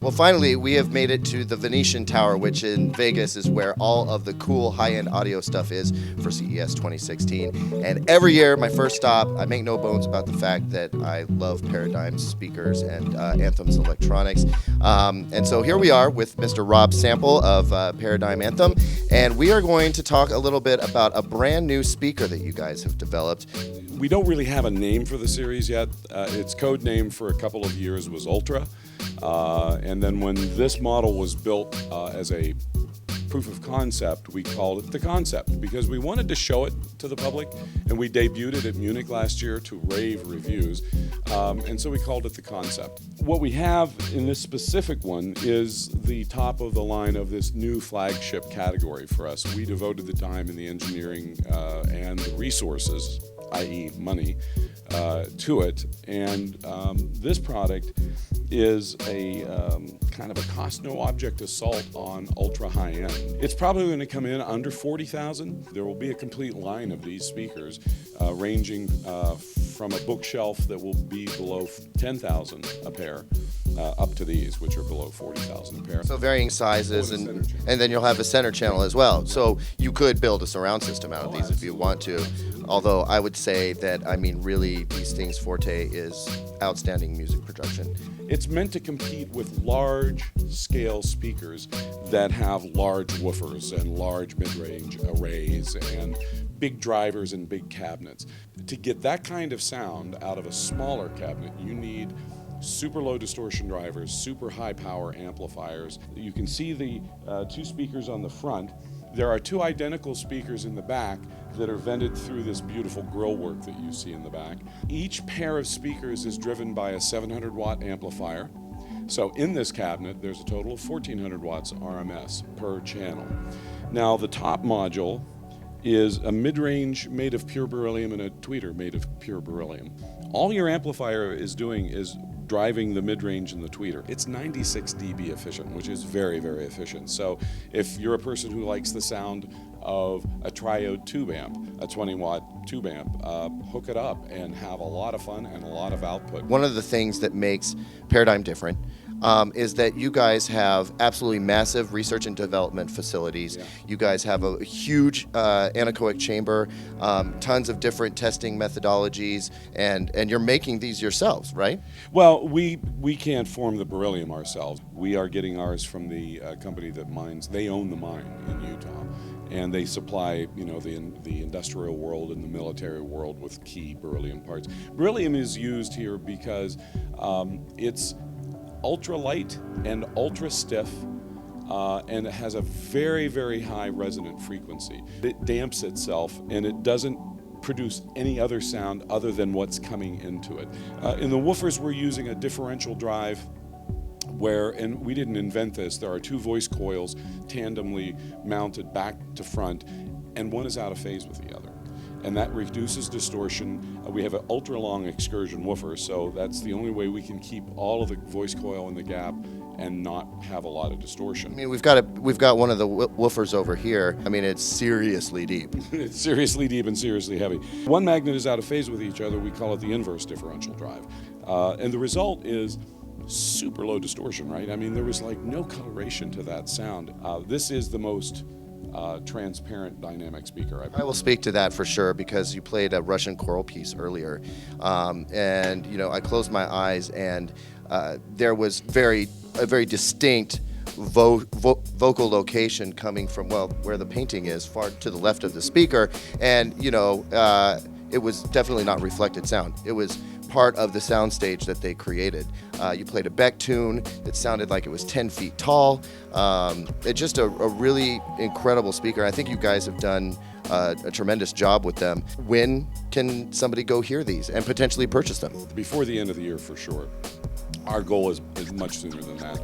Well, finally, we have made it to the Venetian Tower, which in Vegas is where all of the cool high-end audio stuff is for CES 2016. And every year, my first stop, I make no bones about the fact that I love Paradigm's speakers and Anthem's electronics. And so here we are with Mr. Rob Sample of Paradigm Anthem, and we are going to talk a little bit about a brand new speaker that you guys have developed. We don't really have a name for the series yet. Its code name for a couple of years was Ultra. And then when this model was built as a proof of concept, we called it the Concept because we wanted to show it to the public, and we debuted it at Munich last year to rave reviews, and so we called it the Concept. What we have in this specific one is the top of the line of this new flagship category for us. We devoted the time and the engineering and the resources, i.e. money, to it, and this product is a kind of a cost no object assault on ultra high end. It's probably going to come in under 40,000. There will be a complete line of these speakers ranging from a bookshelf that will be below 10,000 a pair up to these, which are below 40,000 a pair. So varying sizes, and then you'll have a center channel as well. So you could build a surround system out of these if you want to. Although I would say that, I mean, really, these things' forte is outstanding music production. It's meant to compete with large-scale speakers that have large woofers and large mid-range arrays and big drivers and big cabinets. To get that kind of sound out of a smaller cabinet, you need super low distortion drivers, super high power amplifiers. You can see the two speakers on the front. There are two identical speakers in the back that are vented through this beautiful grill work that you see in the back. Each pair of speakers is driven by a 700 watt amplifier. So in this cabinet, there's a total of 1400 watts RMS per channel. Now the top module is a mid-range made of pure beryllium and a tweeter made of pure beryllium. All your amplifier is doing is driving the mid-range and the tweeter. It's 96 dB efficient, which is very, very efficient. So if you're a person who likes the sound of a triode tube amp, a 20 watt tube amp, hook it up and have a lot of fun and a lot of output. One of the things that makes Paradigm different is that you guys have absolutely massive research and development facilities. Yeah. You guys have a huge anechoic chamber, tons of different testing methodologies, and you're making these yourselves, right? Well, we can't form the beryllium ourselves. We are getting ours from the company that mines. They own the mine in Utah, and they supply, you know, the industrial world and the military world with key beryllium parts. Beryllium is used here because it's ultra light and ultra stiff, and it has a very, very high resonant frequency. It damps itself, and it doesn't produce any other sound other than what's coming into it. In the woofers, we're using a differential drive where, and we didn't invent this, there are two voice coils tandemly mounted back to front, and one is out of phase with the other. And that reduces distortion. We have an ultra-long excursion woofer, so that's the only way we can keep all of the voice coil in the gap and not have a lot of distortion. I mean, we've got one of the woofers over here. I mean, it's seriously deep. It's seriously deep and seriously heavy. One magnet is out of phase with each other. We call it the inverse differential drive. And the result is super low distortion, right? I mean, there was like no coloration to that sound. This is the most transparent dynamic speaker. I will speak to that for sure because you played a Russian choral piece earlier, and you know I closed my eyes and there was a very distinct vocal location coming from, well, where the painting is, far to the left of the speaker, and you know it was definitely not reflected sound. It was part of the soundstage that they created. You played a Beck tune that sounded like it was 10 feet tall. It's just a really incredible speaker. I think you guys have done a tremendous job with them. When can somebody go hear these and potentially purchase them? Before the end of the year for sure. Our goal is much sooner than that.